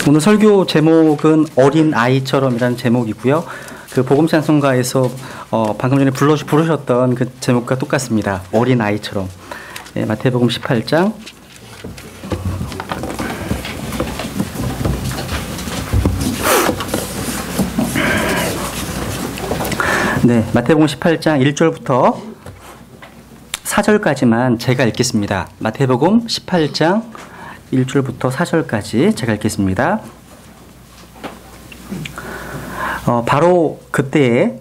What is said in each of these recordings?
오늘 설교 제목은 어린 아이처럼이라는 제목이고요. 그 복음찬송가에서 방금 전에 부르셨던 그 제목과 똑같습니다. 어린 아이처럼. 네, 마태복음 18장. 네, 마태복음 18장 1절부터 4절까지만 제가 읽겠습니다. 마태복음 18장 1절부터 4절까지 제가 읽겠습니다. 바로 그때에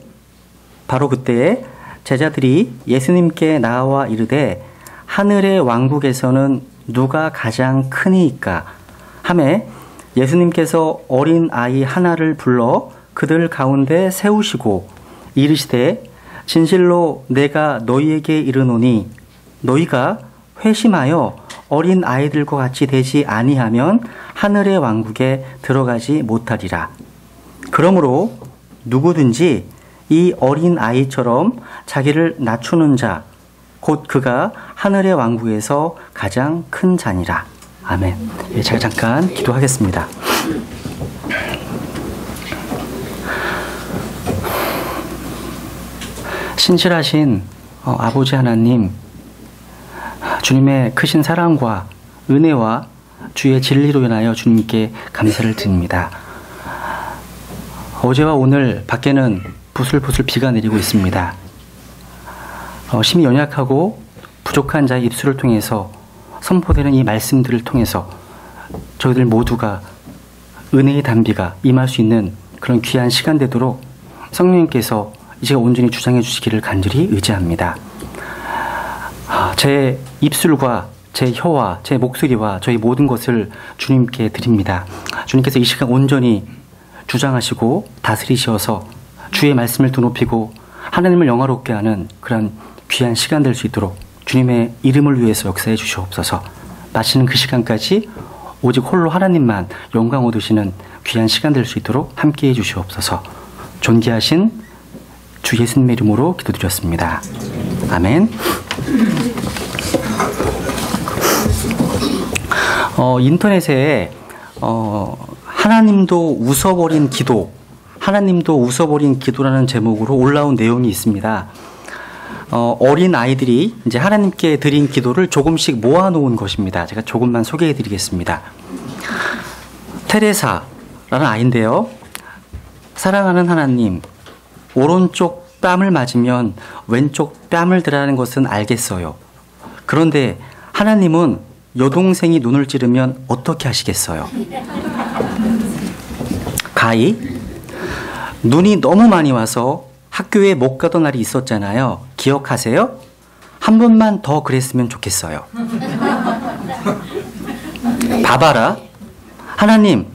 제자들이 예수님께 나와 이르되 하늘의 왕국에서는 누가 가장 크니이까 하매 예수님께서 어린 아이 하나를 불러 그들 가운데 세우시고 이르시되 진실로 내가 너희에게 이르노니 너희가 회심하여 어린 아이들과 같이 되지 아니하면 하늘의 왕국에 들어가지 못하리라. 그러므로 누구든지 이 어린 아이처럼 자기를 낮추는 자 곧 그가 하늘의 왕국에서 가장 큰 자니라. 아멘. 예, 제가 잠깐 기도하겠습니다. 신실하신 아버지 하나님, 주님의 크신 사랑과 은혜와 주의 진리로 인하여 주님께 감사를 드립니다. 어제와 오늘 밖에는 부슬부슬 비가 내리고 있습니다. 심히 연약하고 부족한 자의 입술을 통해서 선포되는 이 말씀들을 통해서 저희들 모두가 은혜의 단비가 임할 수 있는 그런 귀한 시간 되도록 성령님께서 이제 온전히 주장해 주시기를 간절히 의지합니다. 제 입술과 제 혀와 제 목소리와 저희 모든 것을 주님께 드립니다. 주님께서 이 시간 온전히 주장하시고 다스리셔서 주의 말씀을 드높이고 하나님을 영화롭게 하는 그런 귀한 시간 될 수 있도록 주님의 이름을 위해서 역사해 주시옵소서. 마치는 그 시간까지 오직 홀로 하나님만 영광 얻으시는 귀한 시간 될 수 있도록 함께해 주시옵소서. 존귀하신 주 예수님의 이름으로 기도드렸습니다. 아멘. 인터넷에 하나님도 웃어버린 기도라는 제목으로 올라온 내용이 있습니다. 어린 아이들이 이제 하나님께 드린 기도를 조금씩 모아놓은 것입니다. 제가 조금만 소개해드리겠습니다. 테레사라는 아이인데요. 사랑하는 하나님, 오른쪽 뺨을 맞으면 왼쪽 뺨을 드라는 것은 알겠어요. 그런데 하나님은 여동생이 눈을 찌르면 어떻게 하시겠어요? 가히 눈이 너무 많이 와서 학교에 못 가던 날이 있었잖아요. 기억하세요? 한 번만 더 그랬으면 좋겠어요. 봐봐라. 하나님,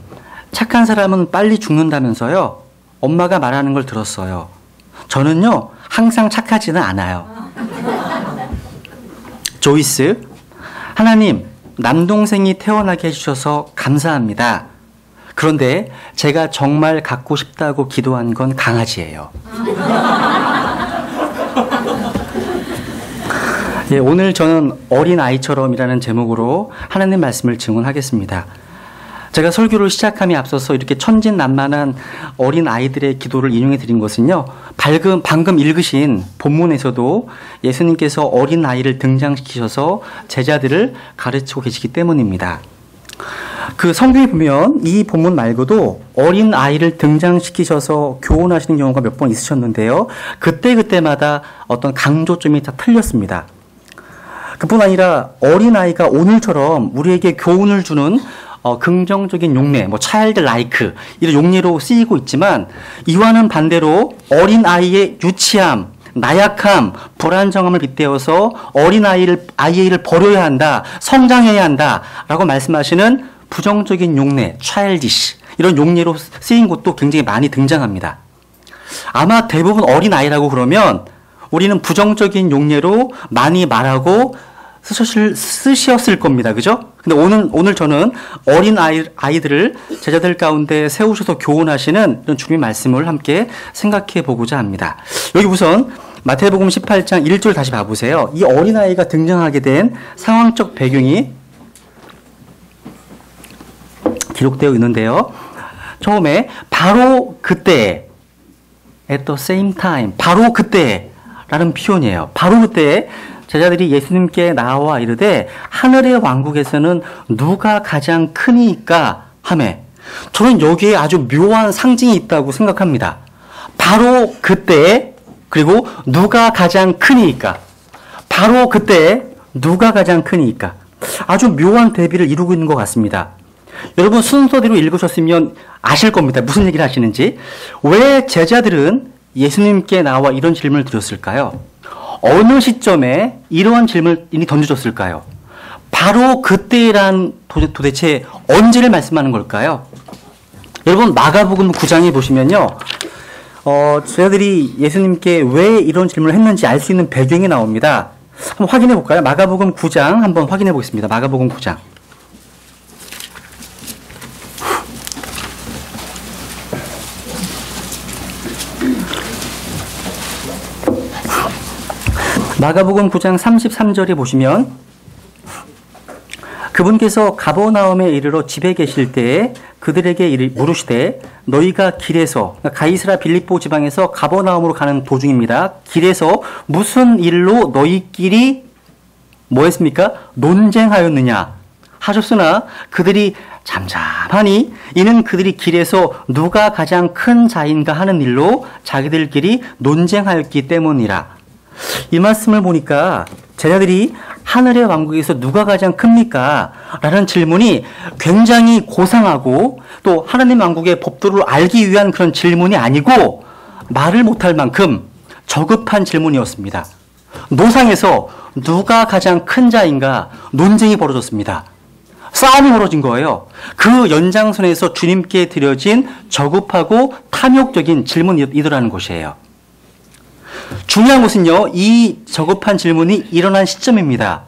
착한 사람은 빨리 죽는다면서요. 엄마가 말하는 걸 들었어요. 저는요, 항상 착하지는 않아요. 조이스, 하나님, 남동생이 태어나게 해주셔서 감사합니다. 그런데 제가 정말 갖고 싶다고 기도한 건 강아지예요. 예, 오늘 저는 어린 아이처럼이라는 제목으로 하나님 말씀을 증언하겠습니다. 제가 설교를 시작함에 앞서서 이렇게 천진난만한 어린 아이들의 기도를 인용해 드린 것은요, 방금 읽으신 본문에서도 예수님께서 어린 아이를 등장시키셔서 제자들을 가르치고 계시기 때문입니다. 그 성경에 보면 이 본문 말고도 어린 아이를 등장시키셔서 교훈하시는 경우가 몇 번 있으셨는데요. 그때마다 어떤 강조점이 다 틀렸습니다. 그뿐 아니라 어린 아이가 오늘처럼 우리에게 교훈을 주는 긍정적인 용례, child like 이런 용례로 쓰이고 있지만 이와는 반대로 어린 아이의 유치함, 나약함, 불안정함을 빗대어서 어린 아이를 버려야 한다, 성장해야 한다라고 말씀하시는 부정적인 용례, childish 이런 용례로 쓰인 곳도 굉장히 많이 등장합니다. 아마 대부분 어린 아이라고 그러면 우리는 부정적인 용례로 많이 말하고 쓰셨을 겁니다. 그죠? 근데 오늘 저는 어린 아이들을 제자들 가운데 세우셔서 교훈하시는 이런 주님의 말씀을 함께 생각해 보고자 합니다. 여기 우선 마태복음 18장 1절 다시 봐보세요. 이 어린아이가 등장하게 된 상황적 배경이 기록되어 있는데요. 처음에 바로 그때, at the same time, 바로 그때라는 표현이에요. 바로 그때 제자들이 예수님께 나와 이르되 하늘의 왕국에서는 누가 가장 크니까 하매, 저는 여기에 아주 묘한 상징이 있다고 생각합니다. 바로 그때, 그리고 누가 가장 크니까. 바로 그때 누가 가장 크니까. 아주 묘한 대비를 이루고 있는 것 같습니다. 여러분 순서대로 읽으셨으면 아실 겁니다. 무슨 얘기를 하시는지. 왜 제자들은 예수님께 나와 이런 질문을 드렸을까요? 어느 시점에 이러한 질문을 던져줬을까요? 바로 그때란 도대체 언제를 말씀하는 걸까요? 여러분 마가복음 9장에 보시면요. 제자들이 예수님께 왜 이런 질문을 했는지 알 수 있는 배경이 나옵니다. 한번 확인해 볼까요? 마가복음 9장 한번 확인해 보겠습니다. 마가복음 9장. 마가복음 9장 33절에 보시면 그분께서 가버나움에 이르러 집에 계실 때에 그들에게 물으시되 너희가 길에서, 가이사랴 빌립보 지방에서 가버나움으로 가는 도중입니다. 길에서 무슨 일로 너희끼리 뭐 했습니까? 논쟁하였느냐 하셨으나 그들이 잠잠하니 이는 그들이 길에서 누가 가장 큰 자인가 하는 일로 자기들끼리 논쟁하였기 때문이라. 이 말씀을 보니까 제자들이 하늘의 왕국에서 누가 가장 큽니까? 라는 질문이 굉장히 고상하고 또 하나님 왕국의 법도를 알기 위한 그런 질문이 아니고 말을 못할 만큼 저급한 질문이었습니다. 노상에서 누가 가장 큰 자인가 논쟁이 벌어졌습니다. 싸움이 벌어진 거예요. 그 연장선에서 주님께 드려진 저급하고 탐욕적인 질문이더라는 것이에요. 중요한 것은요, 이 저급한 질문이 일어난 시점입니다.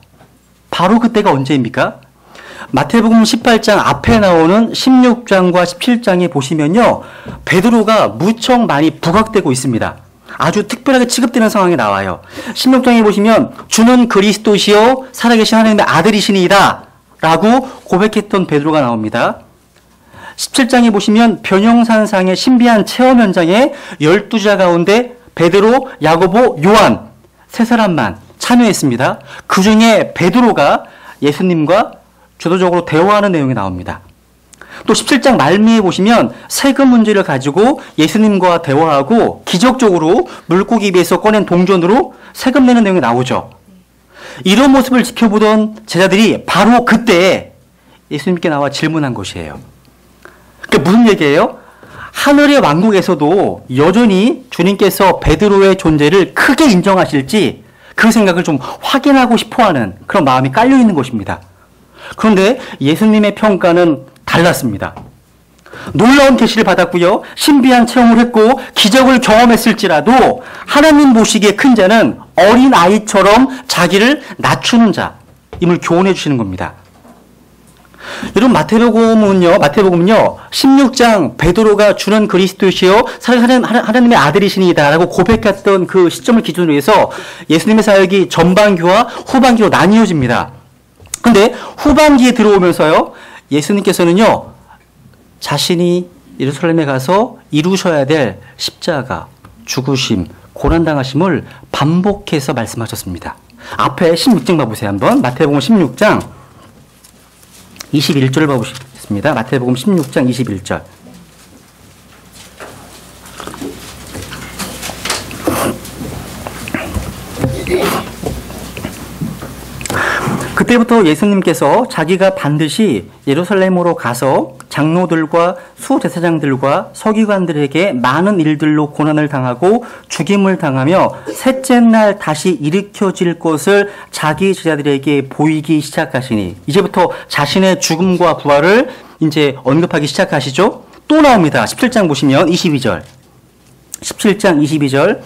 바로 그때가 언제입니까? 마태복음 18장 앞에 나오는 16장과 17장에 보시면요, 베드로가 무척 많이 부각되고 있습니다. 아주 특별하게 취급되는 상황이 나와요. 16장에 보시면 주는 그리스도시요 살아계신 하나님의 아들이시니이다 라고 고백했던 베드로가 나옵니다. 17장에 보시면 변형산상의 신비한 체험 현장에 12자 가운데 베드로, 야고보, 요한 세 사람만 참여했습니다. 그 중에 베드로가 예수님과 주도적으로 대화하는 내용이 나옵니다. 또 17장 말미에 보시면 세금 문제를 가지고 예수님과 대화하고 기적적으로 물고기 입에서 꺼낸 동전으로 세금 내는 내용이 나오죠. 이런 모습을 지켜보던 제자들이 바로 그때 예수님께 나와 질문한 것이에요. 그게 무슨 얘기예요? 하늘의 왕국에서도 여전히 주님께서 베드로의 존재를 크게 인정하실지 그 생각을 좀 확인하고 싶어하는 그런 마음이 깔려있는 것입니다. 그런데 예수님의 평가는 달랐습니다. 놀라운 계시를 받았고요. 신비한 체험을 했고 기적을 경험했을지라도 하나님 보시기에 큰 자는 어린 아이처럼 자기를 낮추는 자임을 교훈해 주시는 겁니다. 여러분 마태복음은요 16장 베드로가 주는 그리스도시요 하나님의 아들이시니이다 라고 고백했던 그 시점을 기준으로 해서 예수님의 사역이 전반기와 후반기로 나뉘어집니다. 근데 후반기에 들어오면서요 예수님께서는요 자신이 예루살렘에 가서 이루셔야 될 십자가, 죽으심, 고난당하심을 반복해서 말씀하셨습니다. 앞에 16장 봐보세요. 한번 마태복음 16장 21절을 봐보시겠습니다. 마태복음 16장 21절. 그때부터 예수님께서 자기가 반드시 예루살렘으로 가서 장로들과 수제사장들과 서기관들에게 많은 일들로 고난을 당하고 죽임을 당하며 셋째 날 다시 일으켜질 것을 자기 제자들에게 보이기 시작하시니 이제부터 자신의 죽음과 부활을 이제 언급하기 시작하시죠. 또 나옵니다. 17장 보시면 22절. 17장 22절.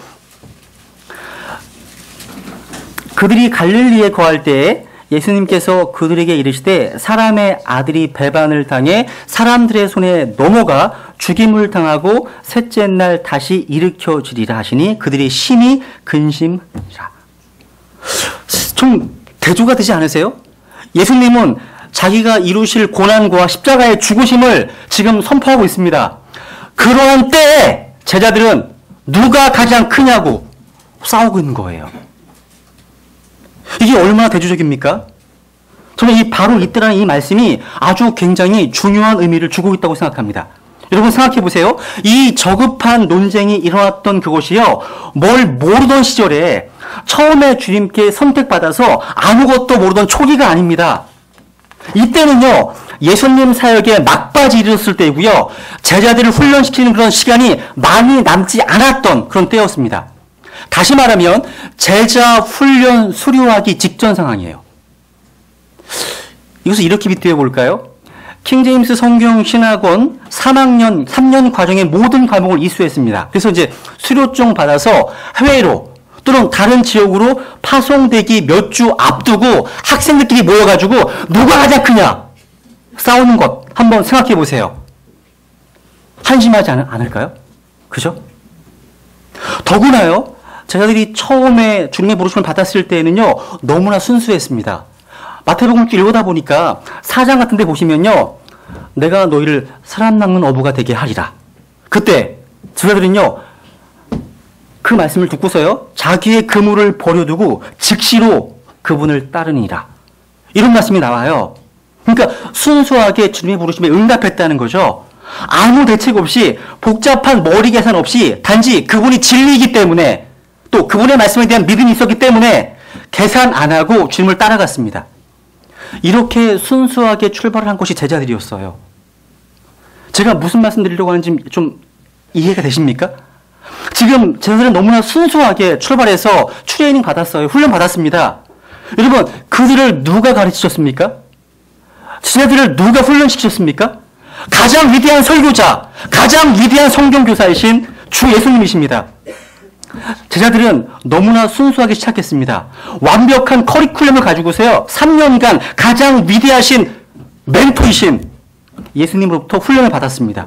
그들이 갈릴리에 거할 때에 예수님께서 그들에게 이르시되 사람의 아들이 배반을 당해 사람들의 손에 넘어가 죽임을 당하고 셋째 날 다시 일으켜지리라 하시니 그들이 심히 근심하니라. 좀 대조가 되지 않으세요? 예수님은 자기가 이루실 고난과 십자가의 죽으심을 지금 선포하고 있습니다. 그러한 때에 제자들은 누가 가장 크냐고 싸우고 있는 거예요. 이게 얼마나 대조적입니까? 저는 바로 이때라는 이 말씀이 아주 굉장히 중요한 의미를 주고 있다고 생각합니다. 여러분 생각해 보세요. 이 저급한 논쟁이 일어났던 그것이요, 뭘 모르던 시절에 처음에 주님께 선택받아서 아무것도 모르던 초기가 아닙니다. 이때는요, 예수님 사역에 막바지 이르렀을 때이고요, 제자들을 훈련시키는 그런 시간이 많이 남지 않았던 그런 때였습니다. 다시 말하면 제자 훈련 수료하기 직전 상황이에요. 이것을 이렇게 비교해 볼까요? 킹제임스 성경 신학원 3년 과정의 모든 과목을 이수했습니다. 그래서 이제 수료증 받아서 해외로 또는 다른 지역으로 파송되기 몇 주 앞두고 학생들끼리 모여가지고 누가 가장 크냐 싸우는 것 한번 생각해 보세요. 한심하지 않을까요? 그죠? 더구나요, 제자들이 처음에 주님의 부르심을 받았을 때에는요, 너무나 순수했습니다. 마태복음 읽다 보니까 4장 같은 데 보시면요, 내가 너희를 사람 낚는 어부가 되게 하리라. 그때 제자들은요, 그 말씀을 듣고서요, 자기의 그물을 버려두고 즉시로 그분을 따르니라. 이런 말씀이 나와요. 그러니까 순수하게 주님의 부르심에 응답했다는 거죠. 아무 대책 없이, 복잡한 머리 계산 없이, 단지 그분이 진리이기 때문에, 또 그분의 말씀에 대한 믿음이 있었기 때문에 계산 안 하고 주님을 따라갔습니다. 이렇게 순수하게 출발을 한 것이 제자들이었어요. 제가 무슨 말씀 드리려고 하는지 좀 이해가 되십니까? 지금 제자들은 너무나 순수하게 출발해서 트레이닝 받았어요. 훈련 받았습니다. 여러분, 그들을 누가 가르치셨습니까? 제자들을 누가 훈련시키셨습니까? 가장 위대한 설교자, 가장 위대한 성경교사이신 주 예수님이십니다. 제자들은 너무나 순수하게 시작했습니다. 완벽한 커리큘럼을 가지고서요, 3년간 가장 위대하신 멘토이신 예수님으로부터 훈련을 받았습니다.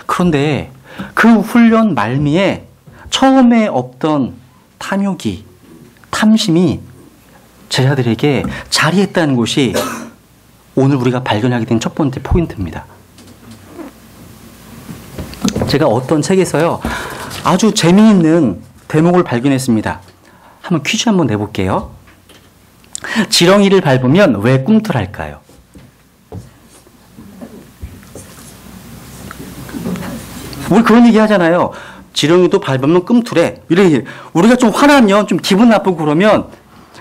그런데 그 훈련 말미에 처음에 없던 탐욕이, 탐심이 제자들에게 자리했다는 것이 오늘 우리가 발견하게 된 첫 번째 포인트입니다. 제가 어떤 책에서요, 아주 재미있는 대목을 발견했습니다. 한번 퀴즈 한번 내볼게요. 지렁이를 밟으면 왜 꿈틀할까요? 우리 그런 얘기 하잖아요. 지렁이도 밟으면 꿈틀해. 이렇게 우리가 좀 화나면, 좀 기분 나쁘고 그러면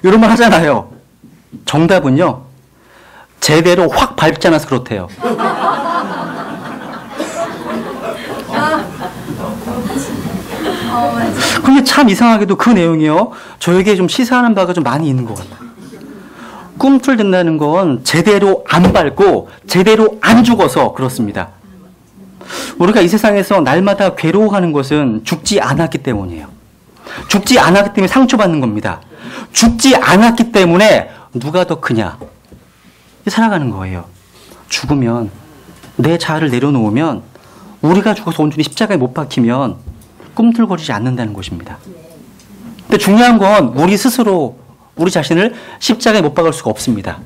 이런 말 하잖아요. 정답은요, 제대로 확 밟지 않아서 그렇대요. 근데 참 이상하게도 그 내용이요, 저에게 좀 시사하는 바가 좀 많이 있는 것 같아요. 꿈틀댄다는 건 제대로 안 밟고 제대로 안 죽어서 그렇습니다. 우리가 이 세상에서 날마다 괴로워하는 것은 죽지 않았기 때문이에요. 죽지 않았기 때문에 상처받는 겁니다. 죽지 않았기 때문에 누가 더 크냐 살아가는 거예요. 죽으면, 내 자아를 내려놓으면, 우리가 죽어서 온전히 십자가에 못 박히면 꿈틀거리지 않는다는 것입니다. 근데 중요한 건 우리 스스로 우리 자신을 십자가에 못 박을 수가 없습니다.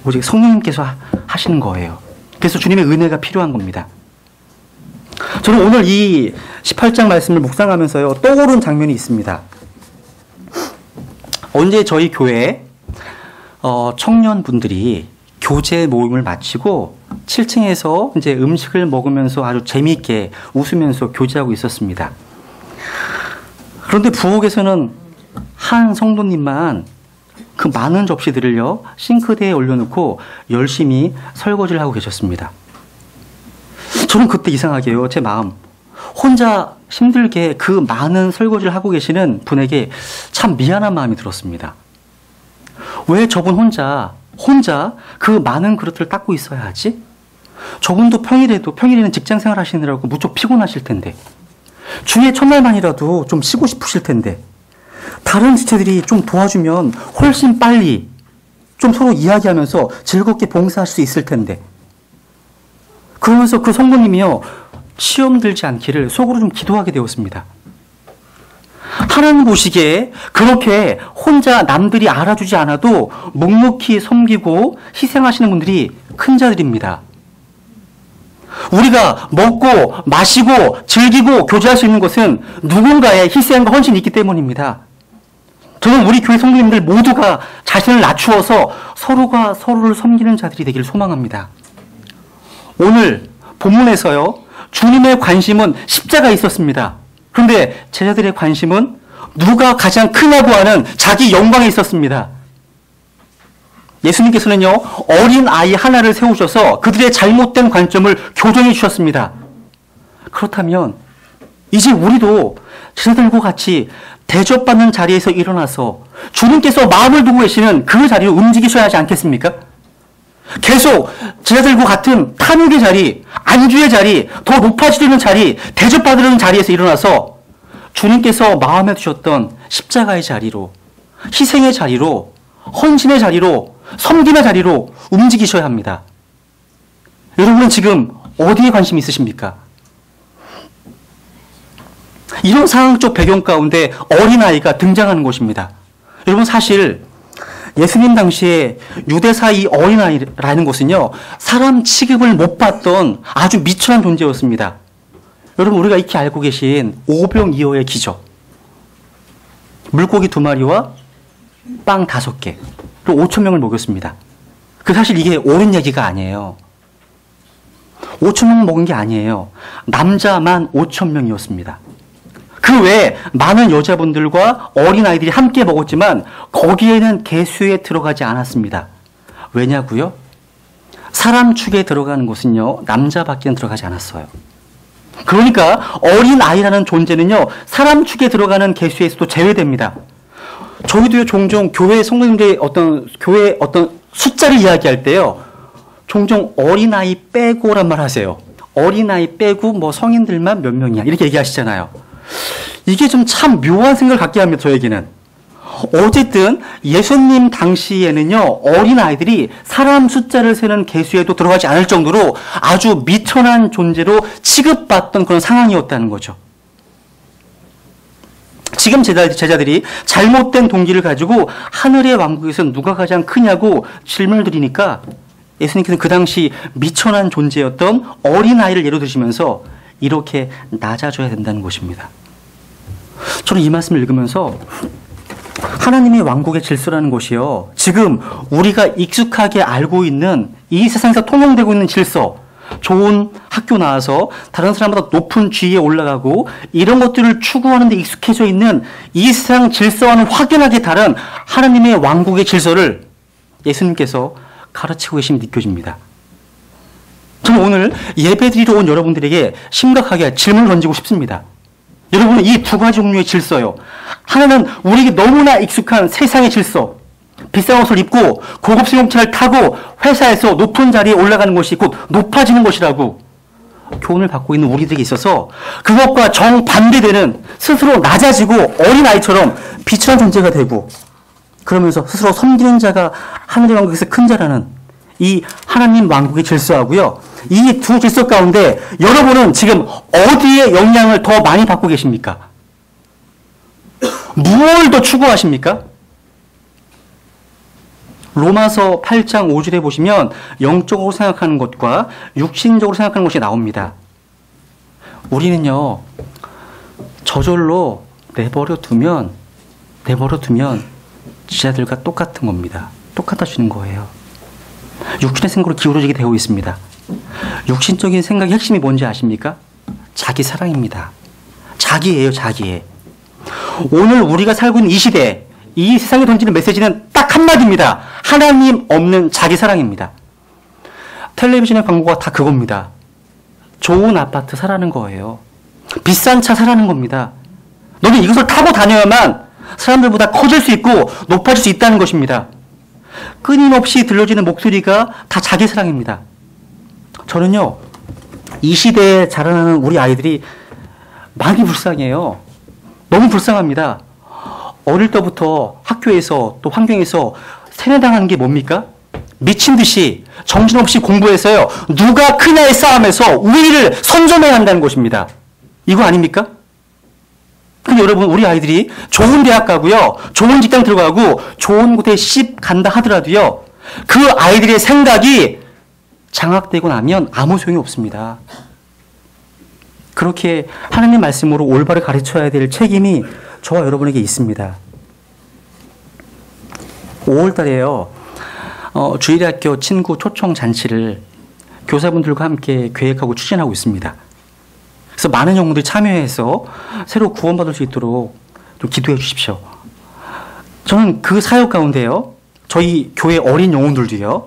오직 성령님께서 하시는 거예요. 그래서 주님의 은혜가 필요한 겁니다. 저는 오늘 이 18장 말씀을 묵상하면서요, 떠오른 장면이 있습니다. 언제 저희 교회에 청년분들이 교제 모임을 마치고 7층에서 이제 음식을 먹으면서 아주 재미있게 웃으면서 교제하고 있었습니다. 그런데 부엌에서는 한 성도님만 그 많은 접시들을요, 싱크대에 올려놓고 열심히 설거지를 하고 계셨습니다. 저는 그때 이상하게요, 제 마음, 혼자 힘들게 그 많은 설거지를 하고 계시는 분에게 참 미안한 마음이 들었습니다. 왜 저분 혼자 그 많은 그릇을 닦고 있어야 하지? 저분도 평일에는 직장 생활 하시느라고 무척 피곤하실 텐데, 주의 첫날만이라도 좀 쉬고 싶으실 텐데, 다른 지체들이 좀 도와주면 훨씬 빨리 좀 서로 이야기하면서 즐겁게 봉사할 수 있을 텐데, 그러면서 그 성도님이요, 시험 들지 않기를 속으로 좀 기도하게 되었습니다. 하나님 보시기에 그렇게 혼자 남들이 알아주지 않아도 묵묵히 섬기고 희생하시는 분들이 큰 자들입니다. 우리가 먹고 마시고 즐기고 교제할 수 있는 것은 누군가의 희생과 헌신이 있기 때문입니다. 저는 우리 교회 성도님들 모두가 자신을 낮추어서 서로가 서로를 섬기는 자들이 되기를 소망합니다. 오늘 본문에서요, 주님의 관심은 십자가에 있었습니다. 그런데 제자들의 관심은 누가 가장 크냐고 하는 자기 영광에 있었습니다. 예수님께서는요, 어린 아이 하나를 세우셔서 그들의 잘못된 관점을 교정해 주셨습니다. 그렇다면 이제 우리도 제자들과 같이 대접받는 자리에서 일어나서 주님께서 마음을 두고 계시는 그 자리로 움직이셔야 하지 않겠습니까? 계속 제자들과 같은 탐욕의 자리, 안주의 자리, 더 높아지려는 자리, 대접받으려는 자리에서 일어나서 주님께서 마음에 두셨던 십자가의 자리로, 희생의 자리로, 헌신의 자리로, 섬김의 자리로 움직이셔야 합니다. 여러분은 지금 어디에 관심이 있으십니까? 이런 상황적 배경 가운데 어린아이가 등장하는 것입니다. 여러분, 사실 예수님 당시에 유대사 이 어린아이라는 것은요, 사람 취급을 못 받던 아주 미천한 존재였습니다. 여러분, 우리가 익히 알고 계신 오병이어의 기적, 물고기 2마리와 빵 5개, 그리고 5,000명을 먹였습니다. 사실 이게 옳은 얘기가 아니에요. 5,000명 먹은 게 아니에요. 남자만 5,000명이었습니다. 그 외에 많은 여자분들과 어린아이들이 함께 먹었지만 거기에는 개수에 들어가지 않았습니다. 왜냐고요? 사람 축에 들어가는 곳은요, 남자밖에는 들어가지 않았어요. 그러니까 어린아이라는 존재는요, 사람 축에 들어가는 개수에서도 제외됩니다. 저희도요, 종종 교회 성도님들의 교회 숫자를 이야기할 때요, 종종 어린아이 빼고란 말 하세요. 어린아이 빼고 뭐 성인들만 몇 명이야, 이렇게 얘기하시잖아요. 이게 좀 참 묘한 생각을 갖게 합니다, 저에게는. 어쨌든 예수님 당시에는요, 어린아이들이 사람 숫자를 세는 개수에도 들어가지 않을 정도로 아주 미천한 존재로 취급받던 그런 상황이었다는 거죠. 지금 제자들이 잘못된 동기를 가지고 하늘의 왕국에서 누가 가장 크냐고 질문을 드리니까 예수님께서는 그 당시 미천한 존재였던 어린아이를 예로 드시면서 이렇게 낮아져야 된다는 것입니다. 저는 이 말씀을 읽으면서 하나님의 왕국의 질서라는 것이요, 지금 우리가 익숙하게 알고 있는 이 세상에서 통용되고 있는 질서, 좋은 학교 나와서 다른 사람보다 높은 지위에 올라가고 이런 것들을 추구하는 데 익숙해져 있는 이 세상 질서와는 확연하게 다른 하나님의 왕국의 질서를 예수님께서 가르치고 계심이 느껴집니다. 저는 오늘 예배드리러 온 여러분들에게 심각하게 질문을 던지고 싶습니다. 여러분은 이 2가지 종류의 질서요, 하나는 우리에게 너무나 익숙한 세상의 질서, 비싼 옷을 입고 고급 승용차를 타고 회사에서 높은 자리에 올라가는 것이 곧 높아지는 것이라고 교훈을 받고 있는 우리들에게 있어서 그것과 정반대되는 스스로 낮아지고 어린아이처럼 비천한 존재가 되고 그러면서 스스로 섬기는 자가 하늘의 왕국에서 큰 자라는 이 하나님 왕국의 질서하고요, 이 두 질서 가운데 여러분은 지금 어디에 영향을 더 많이 받고 계십니까? 무엇을 더 추구하십니까? 로마서 8장 5절에 보시면 영적으로 생각하는 것과 육신적으로 생각하는 것이 나옵니다. 우리는요, 저절로 내버려 두면 지자들과 똑같은 겁니다. 똑같아지는 거예요. 육신의 생각으로 기울어지게 되어 있습니다. 육신적인 생각의 핵심이 뭔지 아십니까? 자기 사랑입니다. 자기예요, 자기애. 오늘 우리가 살고 있는 이 시대, 이 세상에 던지는 메시지는 딱 한마디입니다. 하나님 없는 자기 사랑입니다. 텔레비전의 광고가 다 그겁니다. 좋은 아파트 사라는 거예요. 비싼 차 사라는 겁니다. 너는 이것을 타고 다녀야만 사람들보다 커질 수 있고 높아질 수 있다는 것입니다. 끊임없이 들려지는 목소리가 다 자기 사랑입니다. 저는요, 이 시대에 자라나는 우리 아이들이 많이 불쌍해요. 너무 불쌍합니다. 어릴 때부터 학교에서 또 환경에서 세뇌당하는 게 뭡니까? 미친 듯이 정신없이 공부해서요, 누가 크냐의 싸움에서 우위를 선점해야 한다는 것입니다. 이거 아닙니까? 그럼 여러분, 우리 아이들이 좋은 대학 가고요, 좋은 직장 들어가고, 좋은 곳에 시집 간다 하더라도요, 그 아이들의 생각이 장악되고 나면 아무 소용이 없습니다. 그렇게 하나님 말씀으로 올바로 가르쳐야 될 책임이 저와 여러분에게 있습니다. 5월 달에요, 주일학교 친구 초청 잔치를 교사분들과 함께 계획하고 추진하고 있습니다. 그래서 많은 영혼들이 참여해서 새로 구원받을 수 있도록 좀 기도해 주십시오. 저는 그 사역 가운데요, 저희 교회 어린 영혼들도요,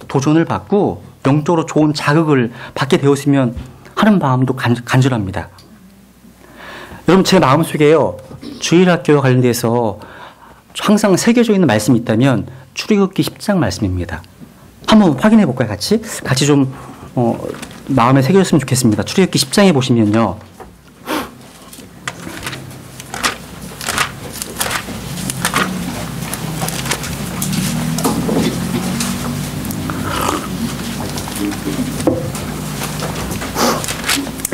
도전을 받고 영적으로 좋은 자극을 받게 되었으면 하는 마음도 간절합니다. 여러분, 제 마음속에요, 주일학교와 관련돼서 항상 새겨져 있는 말씀이 있다면 출애굽기 10장 말씀입니다. 한번 확인해 볼까요? 같이 좀 마음에 새겨졌으면 좋겠습니다. 출애굽기 10장에 보시면요,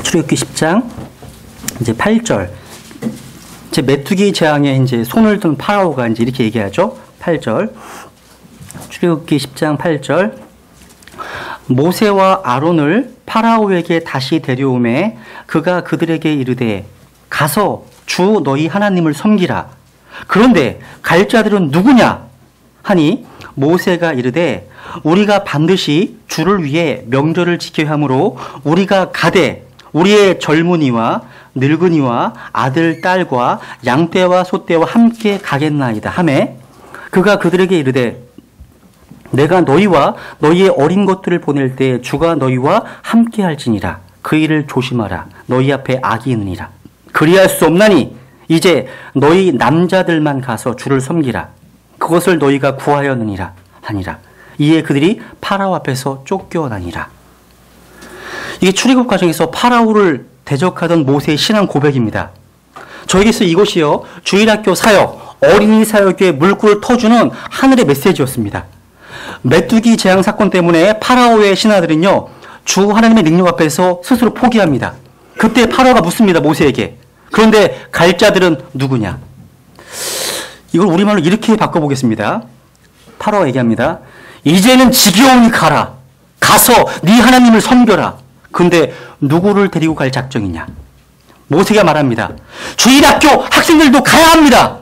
출애굽기 10장 이제 8절, 이제 메뚜기 재앙에 이제 손을 든 파라오가 이제 이렇게 얘기하죠. 8절, 출애굽기 10장 8절. 모세와 아론을 파라오에게 다시 데려오매 그가 그들에게 이르되 가서 주 너희 하나님을 섬기라. 그런데 갈 자들은 누구냐 하니 모세가 이르되 우리가 반드시 주를 위해 명절을 지켜야 하므로 우리가 가되 우리의 젊은이와 늙은이와 아들 딸과 양떼와 소떼와 함께 가겠나이다 하매 그가 그들에게 이르되 내가 너희와 너희의 어린 것들을 보낼 때 주가 너희와 함께 할지니라. 그 일을 조심하라. 너희 앞에 악이 있느니라. 그리할 수 없나니 이제 너희 남자들만 가서 주를 섬기라. 그것을 너희가 구하였느니라 하니라. 이에 그들이 파라오 앞에서 쫓겨나니라. 이게 출애굽 과정에서 파라오를 대적하던 모세의 신앙 고백입니다. 저에게서 이것이요, 주일학교 사역, 어린이 사역의 물꼬를 터주는 하늘의 메시지였습니다. 메뚜기 재앙 사건 때문에 파라오의 신하들은요, 주 하나님의 능력 앞에서 스스로 포기합니다. 그때 파라오가 묻습니다, 모세에게. 그런데 갈 자들은 누구냐? 이걸 우리말로 이렇게 바꿔보겠습니다. 파라오가 얘기합니다. 이제는 지겨우니 가라. 가서 네 하나님을 섬겨라. 근데 누구를 데리고 갈 작정이냐? 모세가 말합니다. 주일학교 학생들도 가야 합니다.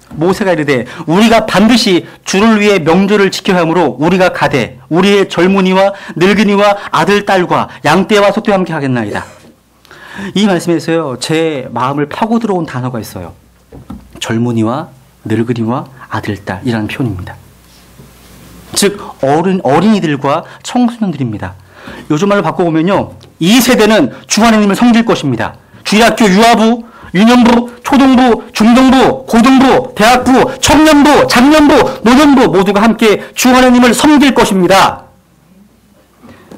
모세가 이르되 우리가 반드시 주를 위해 명절을 지켜야 하므로 우리가 가되 우리의 젊은이와 늙은이와 아들 딸과 양떼와 소떼와 함께 하겠나이다. 이 말씀에서요, 제 마음을 파고 들어온 단어가 있어요. 젊은이와 늙은이와 아들 딸이라는 표현입니다. 즉 어린이들과 청소년들입니다. 요즘 말로 바꿔보면요, 이 세대는 주 하나님을 섬길 것입니다. 주일학교 유아부, 유년부, 초등부, 중등부, 고등부, 대학부, 청년부, 장년부, 노년부 모두가 함께 주 하나님을 섬길 것입니다.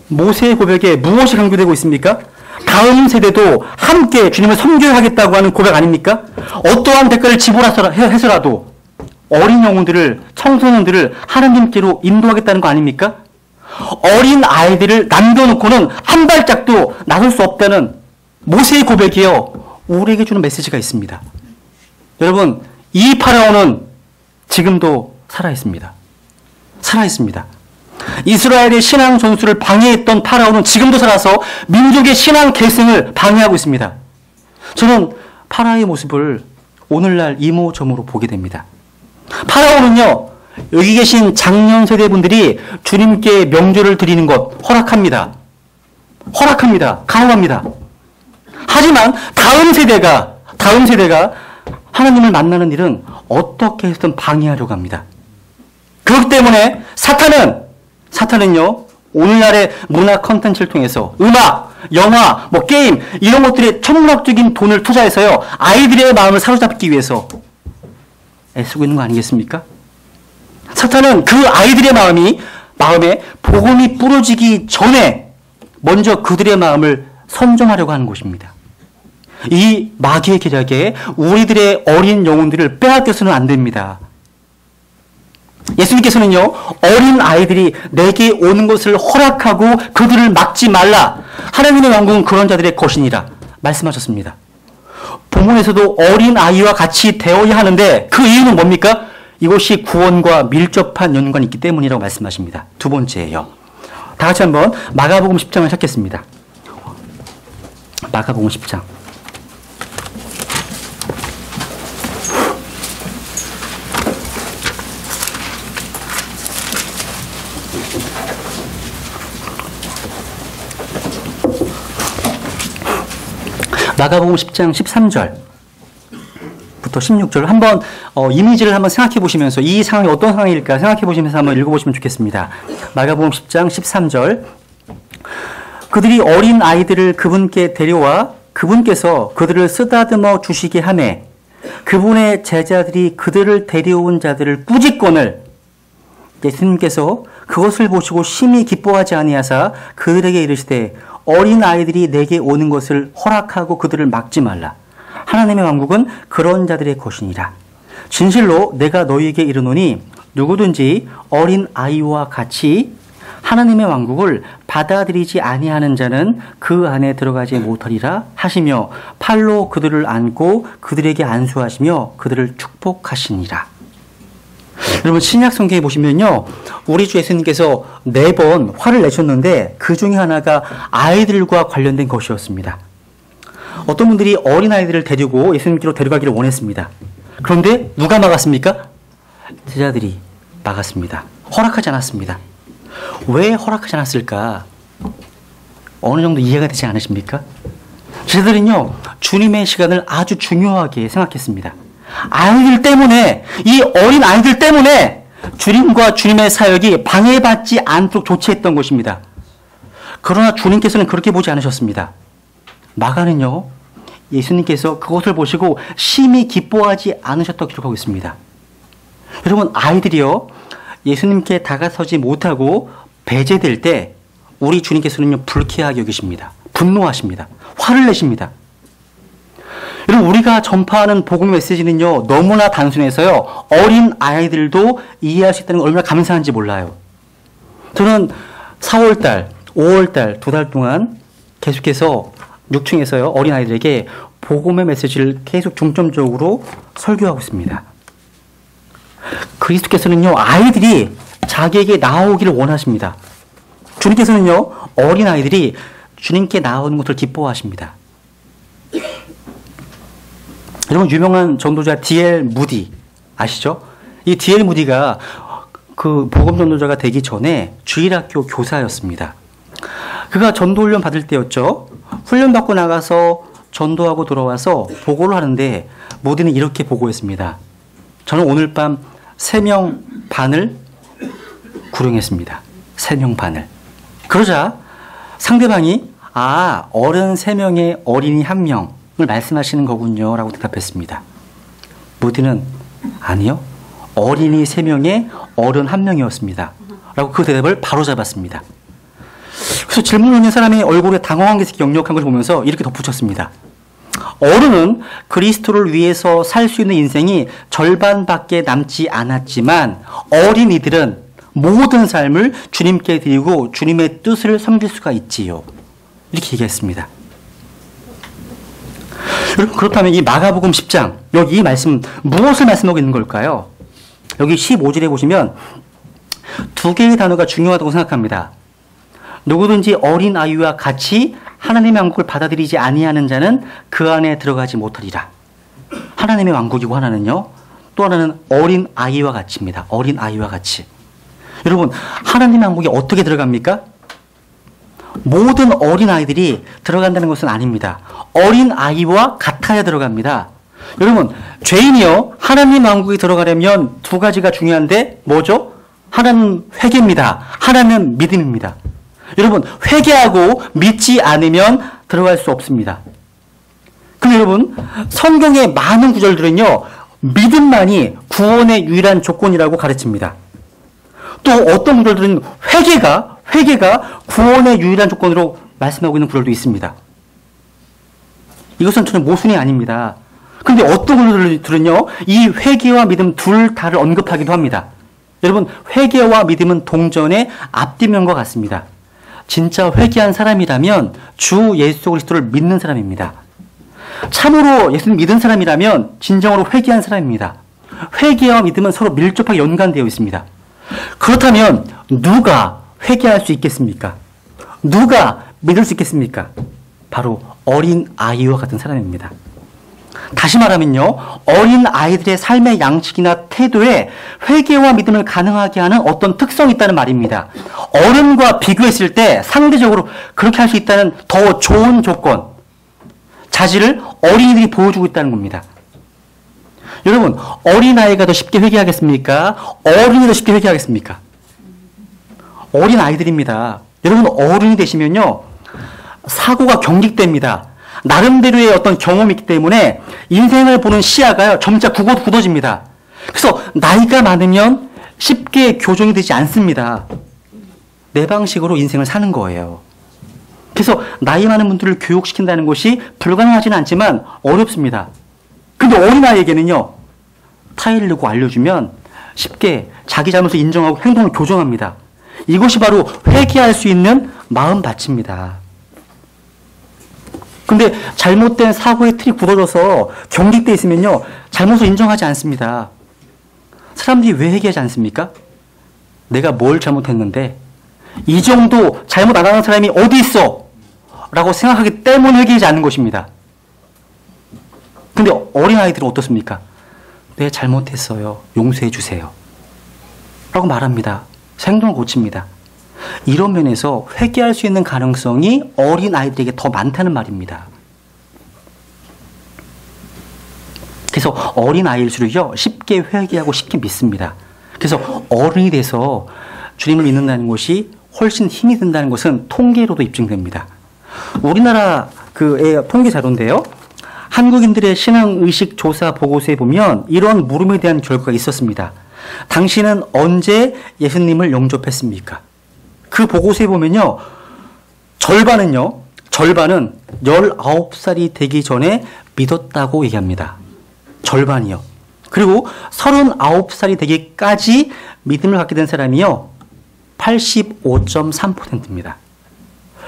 모세의 고백에 무엇이 강조되고 있습니까? 다음 세대도 함께 주님을 섬겨야 하겠다고 하는 고백 아닙니까? 어떠한 대가를 지불해서라도 어린 영혼들을, 청소년들을 하나님께로 인도하겠다는 거 아닙니까? 어린 아이들을 남겨놓고는 한 발짝도 나설 수 없다는 모세의 고백이요, 우리에게 주는 메시지가 있습니다. 여러분, 이 파라오는 지금도 살아있습니다. 살아있습니다. 이스라엘의 신앙 전술을 방해했던 파라오는 지금도 살아서 민족의 신앙 계승을 방해하고 있습니다. 저는 파라오의 모습을 오늘날 이모저모로 보게 됩니다. 파라오는요, 여기 계신 장년 세대분들이 주님께 명절을 드리는 것 허락합니다. 허락합니다. 가능합니다. 하지만 다음 세대가 하나님을 만나는 일은 어떻게 해서든 방해하려고 합니다. 그렇기 때문에 사탄은요, 오늘날의 문화 컨텐츠를 통해서 음악, 영화, 마게임 이런 것들에 천문학적인 돈을 투자해서요, 아이들의 마음을 사로잡기 위해서 애쓰고 있는 거 아니겠습니까? 사탄은 그 아이들의 마음에 복음이 뿌려지기 전에 먼저 그들의 마음을 선점하려고 하는 것입니다. 이 마귀의 계략에 우리들의 어린 영혼들을 빼앗겨서는 안 됩니다. 예수님께서는요, 어린 아이들이 내게 오는 것을 허락하고 그들을 막지 말라. 하나님의 왕국은 그런 자들의 것이니라 말씀하셨습니다. 본문에서도 어린 아이와 같이 되어야 하는데 그 이유는 뭡니까? 이것이 구원과 밀접한 연관이 있기 때문이라고 말씀하십니다. 두 번째예요. 다 같이 한번 마가복음 10장을 찾겠습니다. 마가복음 10장. 마가복음 10장 13절부터 16절 한번 이미지를 한번 생각해 보시면서 이 상황이 어떤 상황일까 생각해 보시면서 한번 읽어보시면 좋겠습니다. 마가복음 10장 13절 그들이 어린 아이들을 그분께 데려와 그분께서 그들을 쓰다듬어 주시게 하매 그분의 제자들이 그들을 데려온 자들을 꾸짖거늘 예수님께서 그것을 보시고 심히 기뻐하지 아니하사 그들에게 이르시되 어린 아이들이 내게 오는 것을 허락하고 그들을 막지 말라. 하나님의 왕국은 그런 자들의 것이니라. 진실로 내가 너희에게 이르노니 누구든지 어린 아이와 같이 하나님의 왕국을 받아들이지 아니하는 자는 그 안에 들어가지 못하리라 하시며 팔로 그들을 안고 그들에게 안수하시며 그들을 축복하시니라. 여러분 신약 성경에 보시면요 우리 주 예수님께서 4번 화를 내셨는데 그 중에 하나가 아이들과 관련된 것이었습니다. 어떤 분들이 어린아이들을 데리고 예수님께로 데려가기를 원했습니다. 그런데 누가 막았습니까? 제자들이 막았습니다. 허락하지 않았습니다. 왜 허락하지 않았을까? 어느 정도 이해가 되지 않으십니까? 제자들은요 주님의 시간을 아주 중요하게 생각했습니다. 아이들 때문에 이 어린 아이들 때문에 주님과 주님의 사역이 방해받지 않도록 조치했던 것입니다. 그러나 주님께서는 그렇게 보지 않으셨습니다. 마가는요 예수님께서 그것을 보시고 심히 기뻐하지 않으셨다고 기록하고 있습니다. 여러분 아이들이요 예수님께 다가서지 못하고 배제될 때 우리 주님께서는요 불쾌하게 여기십니다. 분노하십니다. 화를 내십니다. 여러분 우리가 전파하는 복음 메시지는요 너무나 단순해서요 어린 아이들도 이해할 수 있다는 게 얼마나 감사한지 몰라요. 저는 4월달 5월달 2달 동안 계속해서 6층에서요 어린 아이들에게 복음의 메시지를 계속 중점적으로 설교하고 있습니다. 그리스도께서는요 아이들이 자기에게 나오기를 원하십니다. 주님께서는요 어린 아이들이 주님께 나오는 것을 기뻐하십니다. 여러분 유명한 전도자 D.L. 무디 아시죠? 이 D.L. 무디가 그 복음 전도자가 되기 전에 주일학교 교사였습니다. 그가 전도 훈련 받을 때였죠. 훈련 받고 나가서 전도하고 돌아와서 보고를 하는데 무디는 이렇게 보고했습니다. 저는 오늘 밤 3명 반을 구령했습니다. 3명 반을. 그러자 상대방이 어른 3명에 어린이 1명 을 말씀하시는 거군요 라고 대답했습니다. 무디는 아니요 어린이 3명에 어른 1명이었습니다 라고 그 대답을 바로 잡았습니다. 그래서 질문을 하는 사람의 얼굴에 당황한 게 역력한 걸 보면서 이렇게 덧붙였습니다. 어른은 그리스도를 위해서 살 수 있는 인생이 절반밖에 남지 않았지만 어린이들은 모든 삶을 주님께 드리고 주님의 뜻을 섬길 수가 있지요. 이렇게 얘기했습니다. 그렇다면 이 마가복음 10장 여기 이 말씀 무엇을 말씀하고 있는 걸까요? 여기 15절에 보시면 2개의 단어가 중요하다고 생각합니다. 누구든지 어린 아이와 같이 하나님의 왕국을 받아들이지 아니하는 자는 그 안에 들어가지 못하리라. 하나님의 왕국이고 하나는요 또 하나는 어린 아이와 같이입니다. 어린 아이와 같이. 여러분 하나님의 왕국이 어떻게 들어갑니까? 모든 어린아이들이 들어간다는 것은 아닙니다. 어린아이와 같아야 들어갑니다. 여러분 죄인이요 하나님 왕국에 들어가려면 2가지가 중요한데 뭐죠? 하나는 회개입니다. 하나는 믿음입니다. 여러분 회개하고 믿지 않으면 들어갈 수 없습니다. 그럼 여러분 성경의 많은 구절들은요 믿음만이 구원의 유일한 조건이라고 가르칩니다. 또 어떤 구절들은 회개가 구원의 유일한 조건으로 말씀하고 있는 구절도 있습니다. 이것은 전혀 모순이 아닙니다. 그런데 어떤 구절들은요 이 회개와 믿음 둘 다를 언급하기도 합니다. 여러분 회개와 믿음은 동전의 앞뒤면과 같습니다. 진짜 회개한 사람이라면 주 예수 그리스도를 믿는 사람입니다. 참으로 예수님 믿은 사람이라면 진정으로 회개한 사람입니다. 회개와 믿음은 서로 밀접하게 연관되어 있습니다. 그렇다면 누가 회개할 수 있겠습니까? 누가 믿을 수 있겠습니까? 바로 어린 아이와 같은 사람입니다. 다시 말하면요, 어린 아이들의 삶의 양식이나 태도에 회개와 믿음을 가능하게 하는 어떤 특성이 있다는 말입니다. 어른과 비교했을 때 상대적으로 그렇게 할 수 있다는 더 좋은 조건, 자질을 어린이들이 보여주고 있다는 겁니다. 여러분, 어린아이가 더 쉽게 회개하겠습니까? 어른이 더 쉽게 회개하겠습니까? 어린아이들입니다. 여러분, 어른이 되시면요, 사고가 경직됩니다. 나름대로의 어떤 경험이 있기 때문에 인생을 보는 시야가요, 점차 굳어집니다. 그래서 나이가 많으면 쉽게 교정이 되지 않습니다. 내 방식으로 인생을 사는 거예요. 그래서 나이 많은 분들을 교육시킨다는 것이 불가능하지는 않지만 어렵습니다. 근데 어린아이에게는요, 타일르고 알려주면 쉽게 자기 잘못을 인정하고 행동을 교정합니다. 이것이 바로 회개할 수 있는 마음밭입니다. 근데 잘못된 사고의 틀이 굳어져서 경직돼 있으면요, 잘못을 인정하지 않습니다. 사람들이 왜 회개하지 않습니까? 내가 뭘 잘못했는데 이 정도 잘못 안 하는 사람이 어디 있어? 라고 생각하기 때문에 회개하지 않는 것입니다. 근데 어린아이들은 어떻습니까? 네, 잘못했어요. 용서해 주세요. 라고 말합니다. 행동을 고칩니다. 이런 면에서 회개할 수 있는 가능성이 어린아이들에게 더 많다는 말입니다. 그래서 어린아이일수록요, 쉽게 회개하고 쉽게 믿습니다. 그래서 어른이 돼서 주님을 믿는다는 것이 훨씬 힘이 든다는 것은 통계로도 입증됩니다. 우리나라 그 통계 자료인데요, 한국인들의 신앙의식 조사 보고서에 보면 이런 물음에 대한 결과가 있었습니다. 당신은 언제 예수님을 영접했습니까? 그 보고서에 보면요, 절반은 19살이 되기 전에 믿었다고 얘기합니다. 절반이요. 그리고 39살이 되기까지 믿음을 갖게 된 사람이요, 85.3%입니다.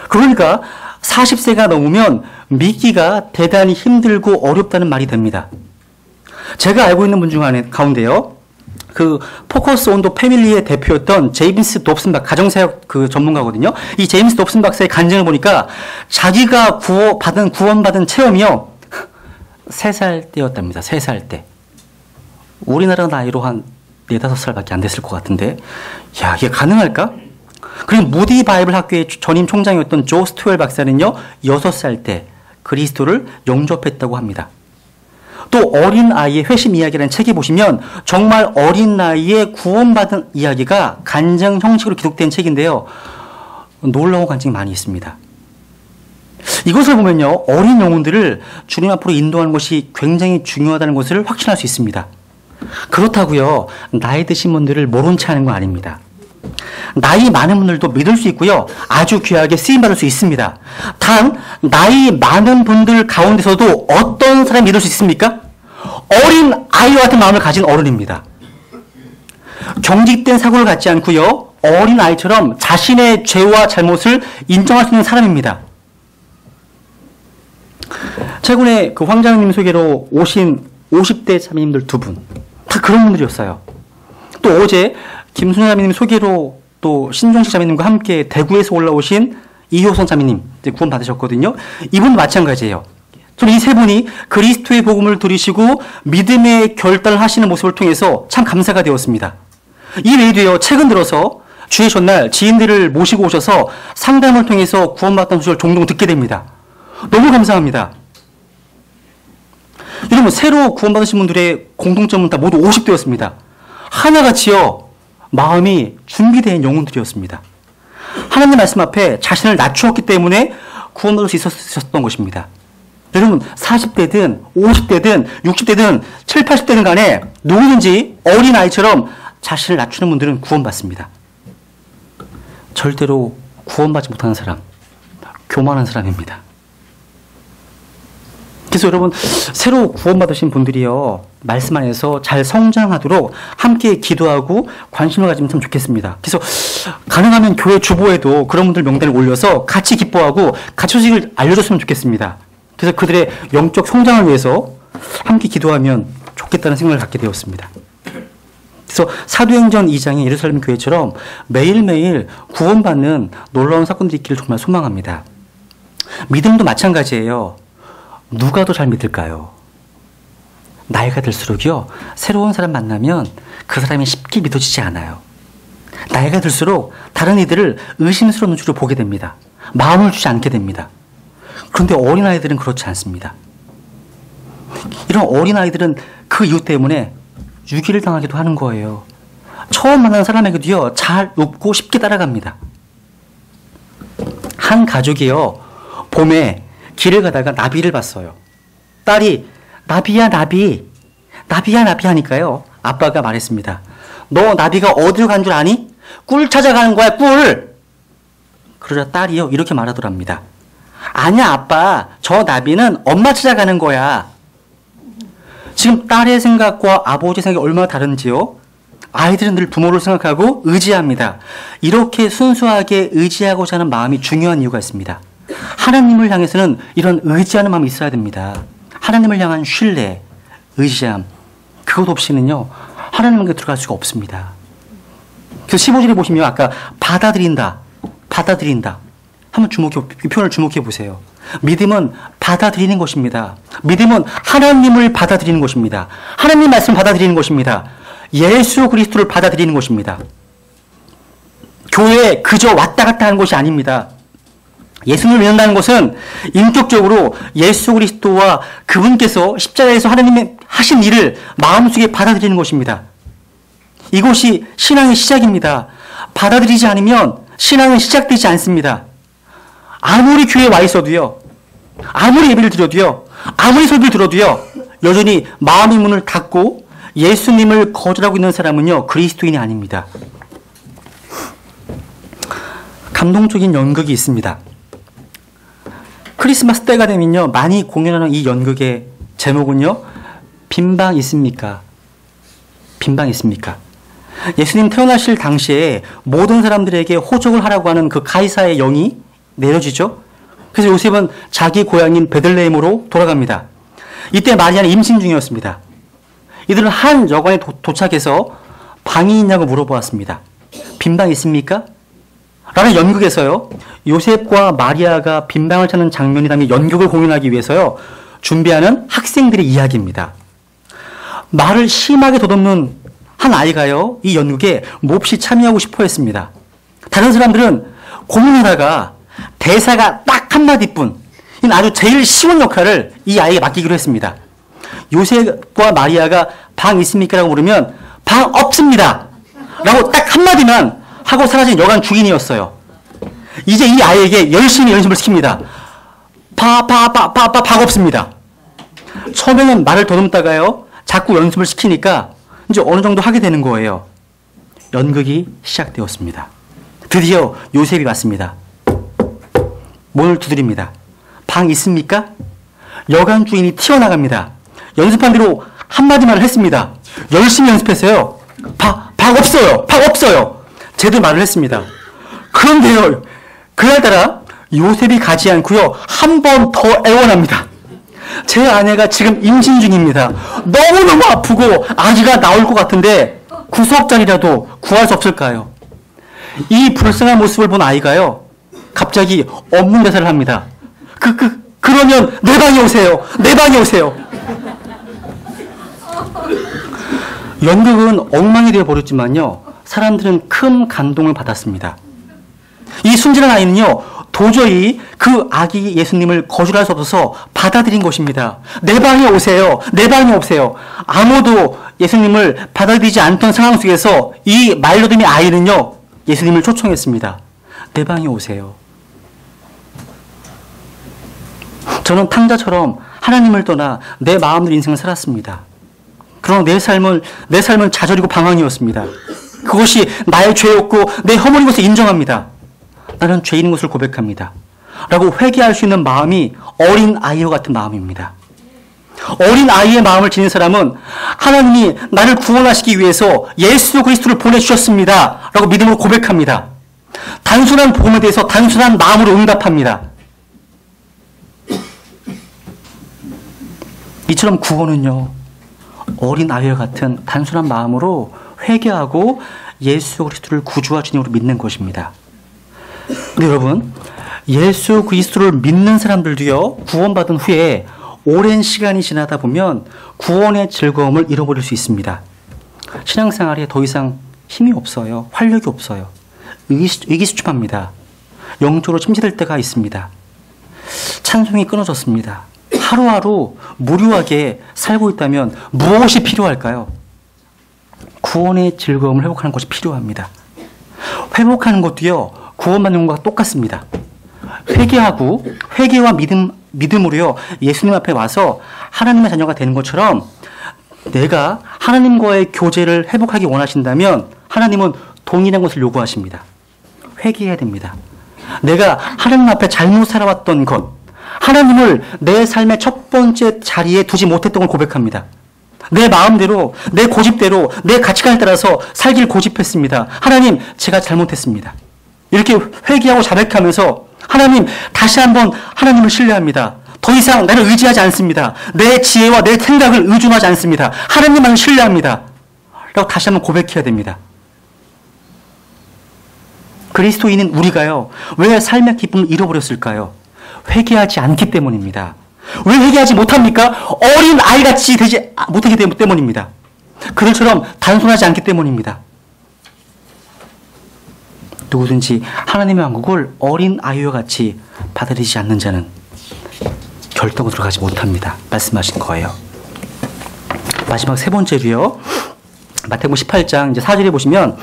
그러니까 40세가 넘으면 믿기가 대단히 힘들고 어렵다는 말이 됩니다. 제가 알고 있는 분 중 가운데요, 그 포커스 온 더 패밀리의 대표였던 제임스 dobson 가정사역 그 전문가거든요. 이 제임스 dobson 박사의 간증을 보니까 자기가 구원받은 체험이요, 3살 때였답니다. 3살 때. 우리나라 나이로 한 4-5살밖에 안 됐을 것 같은데, 야, 이게 가능할까? 그리고 무디 바이블 학교의 전임 총장이었던 조 스튜얼 박사는요, 6살 때 그리스도를 영접했다고 합니다. 또 어린 아이의 회심 이야기라는 책에 보시면 정말 어린 나이에 구원받은 이야기가 간증 형식으로 기록된 책인데요, 놀라운 간증이 많이 있습니다. 이것을 보면요, 어린 영혼들을 주님 앞으로 인도하는 것이 굉장히 중요하다는 것을 확신할 수 있습니다. 그렇다고요, 나이 드신 분들을 모른 채 하는 거 아닙니다. 나이 많은 분들도 믿을 수 있고요, 아주 귀하게 쓰임받을 수 있습니다. 단 나이 많은 분들 가운데서도 어떤 사람이 믿을 수 있습니까? 어린 아이와 같은 마음을 가진 어른입니다. 경직된 사고를 갖지 않고요, 어린 아이처럼 자신의 죄와 잘못을 인정할 수 있는 사람입니다. 최근에 그 황장님 소개로 오신 50대 자매님들 2분, 다 그런 분들이었어요. 또 어제 김순희 자매님 소개로 또 신종식 자매님과 함께 대구에서 올라오신 이효선 자매님 구원 받으셨거든요. 이분도 마찬가지예요. 저는 이 세 분이 그리스도의 복음을 들으시고 믿음의 결단을 하시는 모습을 통해서 참 감사가 되었습니다. 이 외에도요, 최근 들어서 주의 전날 지인들을 모시고 오셔서 상담을 통해서 구원받았다는 소식을 종종 듣게 됩니다. 너무 감사합니다. 여러분, 새로 구원받으신 분들의 공통점은 다 모두 50대였습니다. 하나같이요, 마음이 준비된 영혼들이었습니다. 하나님 말씀 앞에 자신을 낮추었기 때문에 구원받을 수 있었던 것입니다. 여러분, 40대든 50대든 60대든 7, 80대든 간에 누구든지 어린아이처럼 자신을 낮추는 분들은 구원받습니다. 절대로 구원받지 못하는 사람, 교만한 사람입니다. 그래서 여러분, 새로 구원받으신 분들이요, 말씀 안에서 잘 성장하도록 함께 기도하고 관심을 가지면 참 좋겠습니다. 그래서 가능하면 교회 주보에도 그런 분들 명단을 올려서 같이 기뻐하고 같이 소식을 알려줬으면 좋겠습니다. 그래서 그들의 영적 성장을 위해서 함께 기도하면 좋겠다는 생각을 갖게 되었습니다. 그래서 사도행전 2장의 예루살렘 교회처럼 매일매일 구원받는 놀라운 사건들이 있기를 정말 소망합니다. 믿음도 마찬가지예요. 누가 더 잘 믿을까요? 나이가 들수록요, 새로운 사람 만나면 그 사람이 쉽게 믿어지지 않아요. 나이가 들수록 다른 이들을 의심스러운 눈치로 보게 됩니다. 마음을 주지 않게 됩니다. 그런데 어린아이들은 그렇지 않습니다. 이런 어린아이들은 그 이유 때문에 유기를 당하기도 하는 거예요. 처음 만나는 사람에게도요, 잘 웃고 쉽게 따라갑니다. 한 가족이요, 봄에 길을 가다가 나비를 봤어요. 딸이 나비야 나비, 나비야 나비 하니까요, 아빠가 말했습니다. 너 나비가 어디로 간 줄 아니? 꿀 찾아가는 거야, 꿀. 그러자 딸이요, 이렇게 말하더랍니다. 아니야 아빠, 저 나비는 엄마 찾아가는 거야. 지금 딸의 생각과 아버지의 생각이 얼마나 다른지요? 아이들은 늘 부모를 생각하고 의지합니다. 이렇게 순수하게 의지하고자 하는 마음이 중요한 이유가 있습니다. 하나님을 향해서는 이런 의지하는 마음이 있어야 됩니다. 하나님을 향한 신뢰, 의지함, 그것 없이는요, 하나님에게 들어갈 수가 없습니다. 그래서 15절에 보시면 아까 받아들인다, 받아들인다. 이 표현을 주목해 보세요. 믿음은 받아들이는 것입니다. 믿음은 하나님을 받아들이는 것입니다. 하나님 말씀을 받아들이는 것입니다. 예수 그리스도를 받아들이는 것입니다. 교회에 그저 왔다 갔다 하는 것이 아닙니다. 예수님을 믿는다는 것은 인격적으로 예수 그리스도와 그분께서 십자가에서 하나님의 하신 일을 마음속에 받아들이는 것입니다. 이것이 신앙의 시작입니다. 받아들이지 않으면 신앙은 시작되지 않습니다. 아무리 교회에 와 있어도요, 아무리 예배를 드려도요, 아무리 설교를 들어도요, 여전히 마음의 문을 닫고 예수님을 거절하고 있는 사람은요, 그리스도인이 아닙니다. 감동적인 연극이 있습니다. 크리스마스 때가 되면요, 많이 공연하는 이 연극의 제목은요, 빈방 있습니까? 빈방 있습니까? 예수님 태어나실 당시에 모든 사람들에게 호적을 하라고 하는 그 가이사의 영이 내려지죠. 그래서 요셉은 자기 고향인 베들레헴으로 돌아갑니다. 이때 마리아는 임신 중이었습니다. 이들은 한 여관에 도착해서 방이 있냐고 물어보았습니다. 빈방 있습니까? 라는 연극에서요, 요셉과 마리아가 빈방을 찾는 장면이 담긴 연극을 공연하기 위해서요, 준비하는 학생들의 이야기입니다. 말을 심하게 더듬는 한 아이가요, 이 연극에 몹시 참여하고 싶어 했습니다. 다른 사람들은 고민하다가 대사가 딱 한마디뿐, 아주 제일 쉬운 역할을 이 아이에게 맡기기로 했습니다. 요셉과 마리아가 방 있습니까? 라고 물으면 방 없습니다! 라고 딱 한마디만 하고 사라진 여관 주인이었어요. 이제 이 아이에게 열심히 연습을 시킵니다. 방 없습니다. 처음에는 말을 더듬다가요, 자꾸 연습을 시키니까 이제 어느 정도 하게 되는 거예요. 연극이 시작되었습니다. 드디어 요셉이 왔습니다. 문을 두드립니다. 방 있습니까? 여관 주인이 튀어나갑니다. 연습한 대로 한마디만 했습니다. 열심히 연습했어요. 방 없어요. 방 없어요. 제대로 말을 했습니다. 그런데요, 그날따라 요셉이 가지 않고요, 한 번 더 애원합니다. 제 아내가 지금 임신 중입니다. 너무너무 아프고 아기가 나올 것 같은데 구석자리라도 구할 수 없을까요? 이 불쌍한 모습을 본 아이가요, 갑자기 없는 대사를 합니다. 그러면 내 방에 오세요. 내 방에 오세요. 연극은 엉망이 되어 버렸지만요, 사람들은 큰 감동을 받았습니다. 이 순진한 아이는요, 도저히 그 아기 예수님을 거절할 수 없어서 받아들인 것입니다. 내 방에 오세요. 내 방에 오세요. 아무도 예수님을 받아들이지 않던 상황 속에서 이 말로듬이 아이는요, 예수님을 초청했습니다. 내 방에 오세요. 저는 탕자처럼 하나님을 떠나 내 마음대로 인생을 살았습니다. 그러나 내 삶은 좌절이고 방황이었습니다. 그것이 나의 죄였고 내 허물인 것을 인정합니다. 나는 죄인인 것을 고백합니다. 라고 회개할 수 있는 마음이 어린 아이와 같은 마음입니다. 어린 아이의 마음을 지닌 사람은 하나님이 나를 구원하시기 위해서 예수 그리스도를 보내주셨습니다. 라고 믿음으로 고백합니다. 단순한 복음에 대해서 단순한 마음으로 응답합니다. 이처럼 구원은요, 어린 아이와 같은 단순한 마음으로 회개하고 예수 그리스도를 구주와 주님으로 믿는 것입니다. 근데 여러분, 예수 그리스도를 믿는 사람들도요, 구원받은 후에 오랜 시간이 지나다 보면 구원의 즐거움을 잃어버릴 수 있습니다. 신앙생활에 더 이상 힘이 없어요. 활력이 없어요. 의기소침합니다. 영적으로 침체될 때가 있습니다. 찬송이 끊어졌습니다. 하루하루 무료하게 살고 있다면 무엇이 필요할까요? 구원의 즐거움을 회복하는 것이 필요합니다. 회복하는 것도요, 구원받는 것과 똑같습니다. 회개하고 회개와 믿음으로요, 예수님 앞에 와서 하나님의 자녀가 되는 것처럼 내가 하나님과의 교제를 회복하기 원하신다면 하나님은 동일한 것을 요구하십니다. 회개해야 됩니다. 내가 하나님 앞에 잘못 살아왔던 것, 하나님을 내 삶의 첫 번째 자리에 두지 못했던 걸 고백합니다. 내 마음대로, 내 고집대로, 내 가치관에 따라서 살길 고집했습니다. 하나님, 제가 잘못했습니다. 이렇게 회개하고 자백하면서 하나님, 다시 한번 하나님을 신뢰합니다. 더 이상 나를 의지하지 않습니다. 내 지혜와 내 생각을 의존하지 않습니다. 하나님만을 신뢰합니다. 라고 다시 한번 고백해야 됩니다. 그리스도인인 우리가요, 왜 삶의 기쁨을 잃어버렸을까요? 회개하지 않기 때문입니다. 왜 회개하지 못합니까? 어린 아이같이 되지 못하기 때문입니다. 그들처럼 단순하지 않기 때문입니다. 누구든지 하나님의 왕국을 어린 아이와 같이 받아들이지 않는 자는 결정으로 들어가지 못합니다. 말씀하신 거예요. 마지막 세 번째로요, 마태복음 18장 이제 4절에 보시면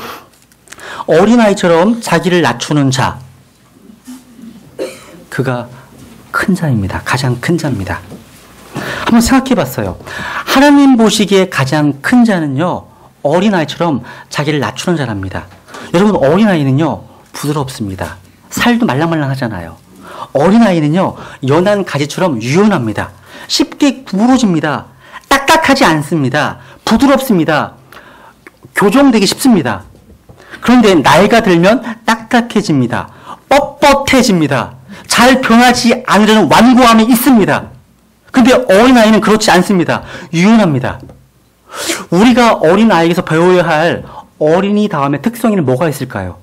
어린아이처럼 자기를 낮추는 자, 그가 큰 자입니다. 가장 큰 자입니다. 한번 생각해 봤어요. 하나님 보시기에 가장 큰 자는요, 어린아이처럼 자기를 낮추는 자랍니다. 여러분, 어린아이는요, 부드럽습니다. 살도 말랑말랑하잖아요. 어린아이는요, 연한 가지처럼 유연합니다. 쉽게 구부러집니다. 딱딱하지 않습니다. 부드럽습니다. 교정되기 쉽습니다. 그런데 나이가 들면 딱딱해집니다. 뻣뻣해집니다. 잘 변하지 않으려는 완고함이 있습니다. 근데 어린아이는 그렇지 않습니다. 유연합니다. 우리가 어린아이에게서 배워야 할 어린이 다음에 특성에는 뭐가 있을까요?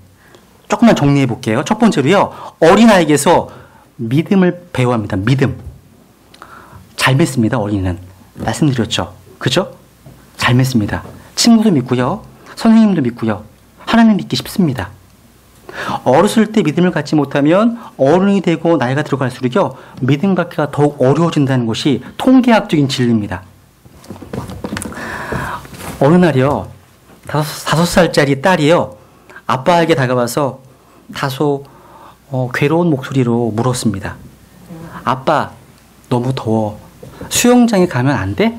조금만 정리해 볼게요. 첫 번째로요, 어린아이에게서 믿음을 배워야 합니다. 믿음. 잘 믿습니다, 어린이는. 말씀드렸죠. 그죠? 잘 믿습니다. 친구도 믿고요, 선생님도 믿고요, 하나님 믿기 쉽습니다. 어렸을 때 믿음을 갖지 못하면 어른이 되고 나이가 들어갈수록요, 믿음 갖기가 더욱 어려워진다는 것이 통계학적인 진리입니다. 어느 날이요, 5살짜리 딸이요, 아빠에게 다가와서 다소 괴로운 목소리로 물었습니다. 아빠, 너무 더워. 수영장에 가면 안 돼?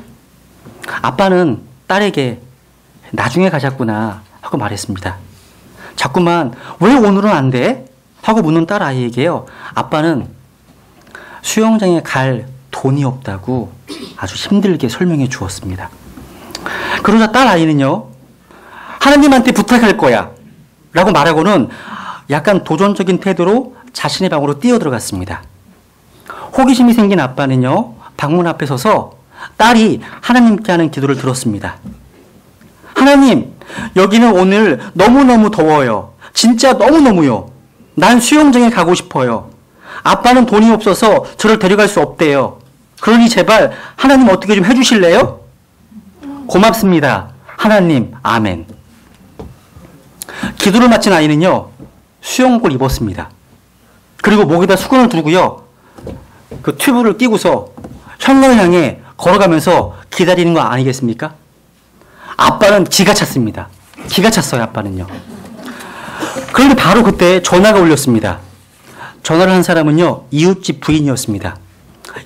아빠는 딸에게 나중에 가자꾸나 하고 말했습니다. 자꾸만 왜 오늘은 안 돼? 하고 묻는 딸 아이에게요, 아빠는 수영장에 갈 돈이 없다고 아주 힘들게 설명해 주었습니다. 그러자 딸 아이는요, 하나님한테 부탁할 거야 라고 말하고는 약간 도전적인 태도로 자신의 방으로 뛰어들어갔습니다. 호기심이 생긴 아빠는요, 방문 앞에 서서 딸이 하나님께 하는 기도를 들었습니다. 하나님, 여기는 오늘 너무너무 더워요. 진짜 너무너무요. 난 수영장에 가고 싶어요. 아빠는 돈이 없어서 저를 데려갈 수 없대요. 그러니 제발 하나님 어떻게 좀 해주실래요? 고맙습니다. 하나님, 아멘. 기도를 마친 아이는요, 수영복을 입었습니다. 그리고 목에다 수건을 두고요, 그 튜브를 끼고서 현관을 향해 걸어가면서 기다리는 거 아니겠습니까? 아빠는 기가 찼습니다. 기가 찼어요, 아빠는요. 그런데 바로 그때 전화가 울렸습니다. 전화를 한 사람은요, 이웃집 부인이었습니다.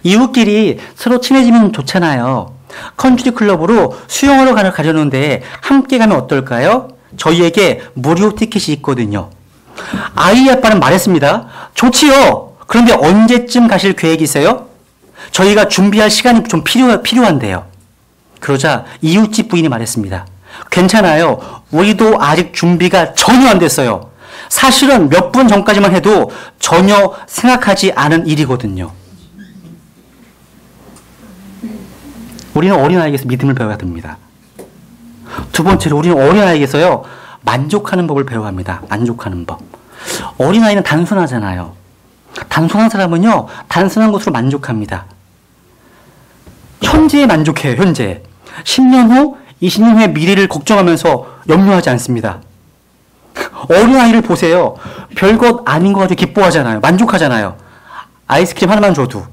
이웃끼리 서로 친해지면 좋잖아요. 컨트리 클럽으로 수영하러 가려는데 함께 가면 어떨까요? 저희에게 무료 티켓이 있거든요. 아이 아빠는 말했습니다. 좋지요. 그런데 언제쯤 가실 계획이세요? 저희가 준비할 시간이 좀 필요한데요. 그러자 이웃집 부인이 말했습니다. 괜찮아요. 우리도 아직 준비가 전혀 안 됐어요. 사실은 몇 분 전까지만 해도 전혀 생각하지 않은 일이거든요. 우리는 어린아이에게서 믿음을 배워야 됩니다. 두 번째로 우리는 어린아이에게서요, 만족하는 법을 배워야 합니다. 만족하는 법. 어린아이는 단순하잖아요. 단순한 사람은요, 단순한 것으로 만족합니다. 현재에 만족해요, 현재. 10년 후, 20년 후의 미래를 걱정하면서 염려하지 않습니다. 어린아이를 보세요. 별것 아닌 거 가지고 기뻐하잖아요. 만족하잖아요. 아이스크림 하나만 줘도,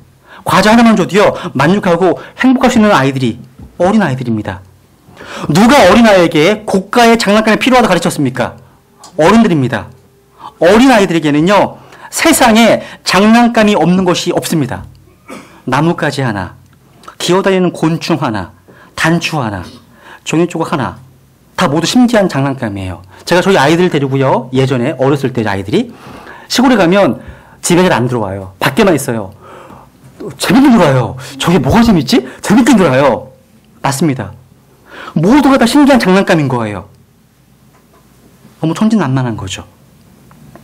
과자 하나만 줘도요, 만족하고 행복할 수 있는 아이들이 어린아이들입니다. 누가 어린아이에게 고가의 장난감이 필요하다고 가르쳤습니까? 어른들입니다. 어린아이들에게는요, 세상에 장난감이 없는 것이 없습니다. 나뭇가지 하나, 기어다니는 곤충 하나, 단추 하나, 종이조각 하나, 다 모두 심지한 장난감이에요. 제가 저희 아이들 데리고요, 예전에 어렸을 때 아이들이 시골에 가면 집에 잘 안 들어와요. 밖에만 있어요. 재밌게 놀아요. 저게 뭐가 재밌지? 재밌게 놀아요. 맞습니다. 모두가 다 신기한 장난감인 거예요. 너무 천진난만한 거죠.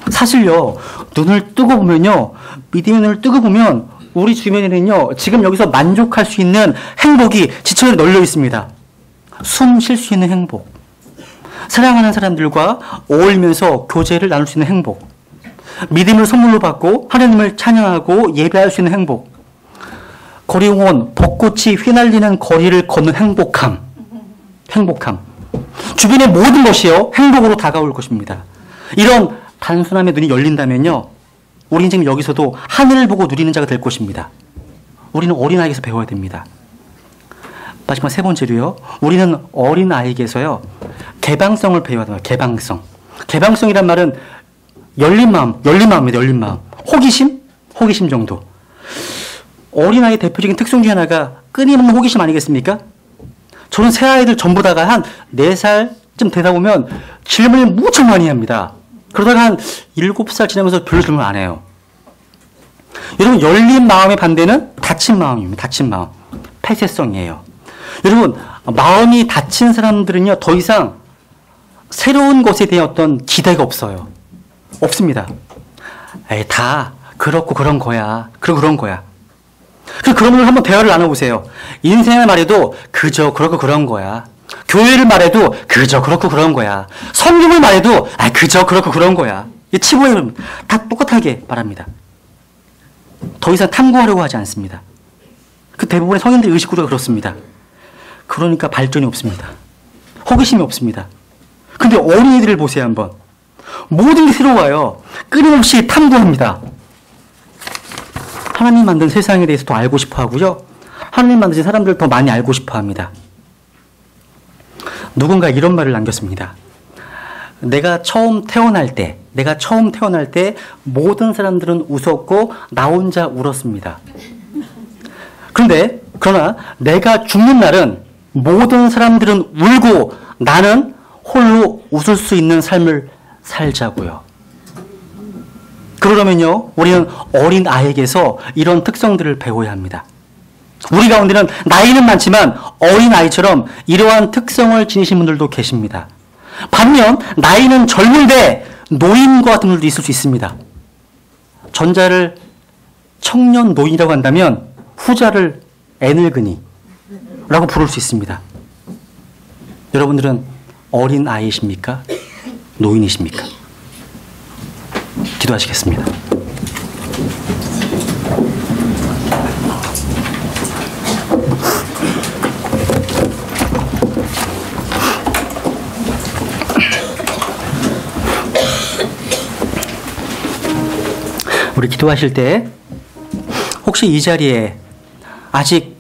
사실요, 눈을 뜨고 보면요, 믿음의 눈을 뜨고 보면 우리 주변에는요, 지금 여기서 만족할 수 있는 행복이 지천에 널려 있습니다. 숨 쉴 수 있는 행복, 사랑하는 사람들과 어울리면서 교제를 나눌 수 있는 행복, 믿음을 선물로 받고 하나님을 찬양하고 예배할 수 있는 행복, 거리공원 벚꽃이 휘날리는 거리를 걷는 행복함, 주변의 모든 것이요, 행복으로 다가올 것입니다. 이런 단순함에 눈이 열린다면요, 우리는 지금 여기서도 하늘을 보고 누리는 자가 될 것입니다. 우리는 어린아이에게서 배워야 됩니다. 마지막 세 번째로요, 우리는 어린아이에게서요, 개방성을 배워야 됩니다. 개방성이란 말은 열린 마음입니다. 열린 마음. 호기심 정도. 어린아이의 대표적인 특성 중 하나가 끊임없는 호기심 아니겠습니까? 저는 새 아이들 전부 다가 한 4살쯤 되다 보면 질문을 무척 많이 합니다. 그러다가 한 7살 지나면서 별로 질문 안 해요. 여러분, 열린 마음의 반대는 닫힌 마음입니다. 닫힌 마음. 폐쇄성이에요. 여러분, 마음이 닫힌 사람들은요, 더 이상 새로운 것에 대한 어떤 기대가 없어요. 없습니다. 에이, 다 그렇고 그런 거야. 그런 거야. 그러면 한번 대화를 나눠보세요. 인생을 말해도 그저 그렇고 그런 거야. 교회를 말해도 그저 그렇고 그런 거야. 성경을 말해도 그저 그렇고 그런 거야. 이 치부에 다 똑같하게 말합니다. 더 이상 탐구하려고 하지 않습니다. 그 대부분의 성인들의 의식구조가 그렇습니다. 그러니까 발전이 없습니다. 호기심이 없습니다. 근데 어린이들을 보세요, 한번. 모든 게 새로워요. 끊임없이 탐구합니다. 하나님 만든 세상에 대해서 더 알고 싶어 하고요, 하나님 만드신 사람들을 더 많이 알고 싶어 합니다. 누군가 이런 말을 남겼습니다. 내가 처음 태어날 때 모든 사람들은 웃었고 나 혼자 울었습니다. 그러나 내가 죽는 날은 모든 사람들은 울고 나는 홀로 웃을 수 있는 삶을 살자고요. 그러려면요, 우리는 어린 아이에게서 이런 특성들을 배워야 합니다. 우리 가운데는 나이는 많지만 어린 아이처럼 이러한 특성을 지니신 분들도 계십니다. 반면 나이는 젊은데 노인과 같은 분들도 있을 수 있습니다. 전자를 청년 노인이라고 한다면 후자를 애늙은이라고 부를 수 있습니다. 여러분들은 어린 아이이십니까? 노인이십니까? 기도하시겠습니다. 우리 기도하실 때 혹시 이 자리에 아직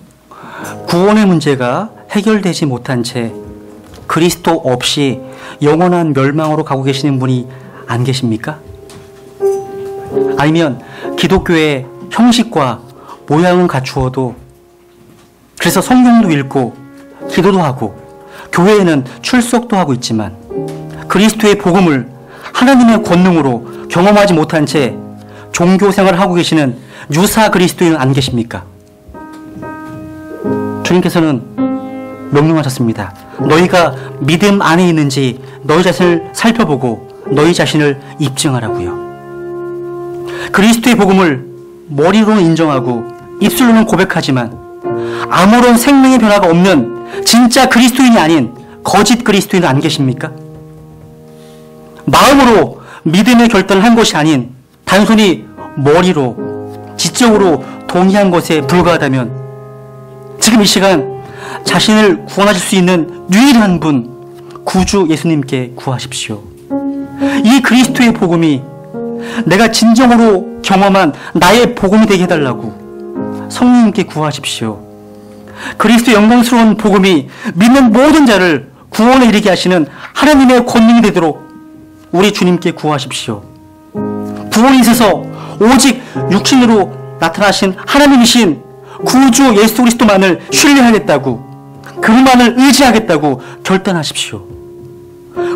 구원의 문제가 해결되지 못한 채 그리스도 없이 영원한 멸망으로 가고 계시는 분이 안 계십니까? 아니면 기독교의 형식과 모양은 갖추어도, 그래서 성경도 읽고 기도도 하고 교회에는 출석도 하고 있지만 그리스도의 복음을 하나님의 권능으로 경험하지 못한 채 종교 생활을 하고 계시는 유사 그리스도인은 안 계십니까? 주님께서는 명령하셨습니다. 너희가 믿음 안에 있는지 너희 자신을 살펴보고 너희 자신을 입증하라고요. 그리스도의 복음을 머리로는 인정하고 입술로는 고백하지만 아무런 생명의 변화가 없는 진짜 그리스도인이 아닌 거짓 그리스도인은 안 계십니까? 마음으로 믿음의 결단을 한 것이 아닌 단순히 머리로 지적으로 동의한 것에 불과하다면 지금 이 시간 자신을 구원하실 수 있는 유일한 분 구주 예수님께 구하십시오. 이 그리스도의 복음이 내가 진정으로 경험한 나의 복음이 되게 해달라고 성령님께 구하십시오. 그리스도의 영광스러운 복음이 믿는 모든 자를 구원에 이르게 하시는 하나님의 권능이 되도록 우리 주님께 구하십시오. 구원이 있어서 오직 육신으로 나타나신 하나님이신 구주 예수 그리스도만을 신뢰하겠다고, 그분만을 의지하겠다고 결단하십시오.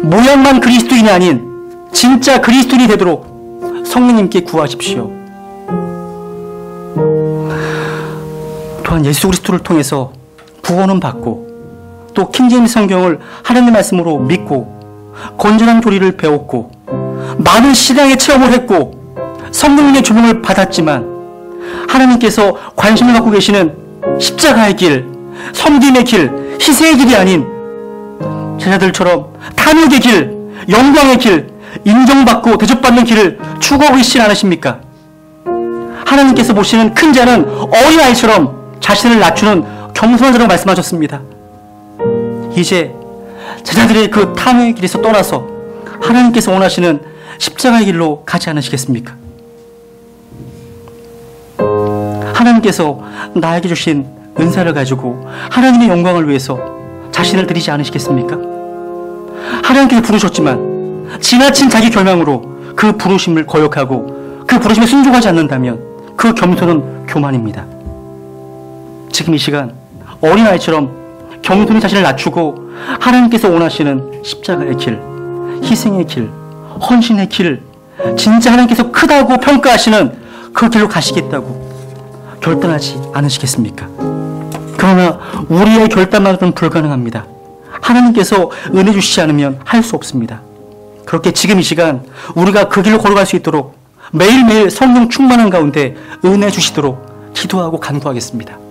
모양만 그리스도인이 아닌 진짜 그리스도인이 되도록 성령님께 구하십시오. 또한 예수 그리스도를 통해서 구원은 받고 또 킹제임스 성경을 하나님의 말씀으로 믿고 건전한 교리를 배웠고 많은 신앙의 체험을 했고 성령님의 조명을 받았지만 하나님께서 관심을 갖고 계시는 십자가의 길, 섬김의 길, 희생의 길이 아닌 제자들처럼 탐욕의 길, 영광의 길, 인정받고 대접받는 길을 추구하고 있지 않으십니까? 하나님께서 보시는 큰 자는 어린아이처럼 자신을 낮추는 겸손한 자라고 말씀하셨습니다. 이제 제자들의 그 탐욕의 길에서 떠나서 하나님께서 원하시는 십자가의 길로 가지 않으시겠습니까? 하나님께서 나에게 주신 은사를 가지고 하나님의 영광을 위해서 자신을 드리지 않으시겠습니까? 하나님께서 부르셨지만 지나친 자기 결망으로 그 부르심을 거역하고 그 부르심에 순종하지 않는다면 그 겸손은 교만입니다. 지금 이 시간 어린아이처럼 겸손히 자신을 낮추고 하나님께서 원하시는 십자가의 길, 희생의 길, 헌신의 길, 진짜 하나님께서 크다고 평가하시는 그 길로 가시겠다고 결단하지 않으시겠습니까? 그러나 우리의 결단만으로는 불가능합니다. 하나님께서 은혜 주시지 않으면 할 수 없습니다. 그렇게 지금 이 시간 우리가 그 길로 걸어갈 수 있도록 매일매일 성령 충만한 가운데 은혜 주시도록 기도하고 간구하겠습니다.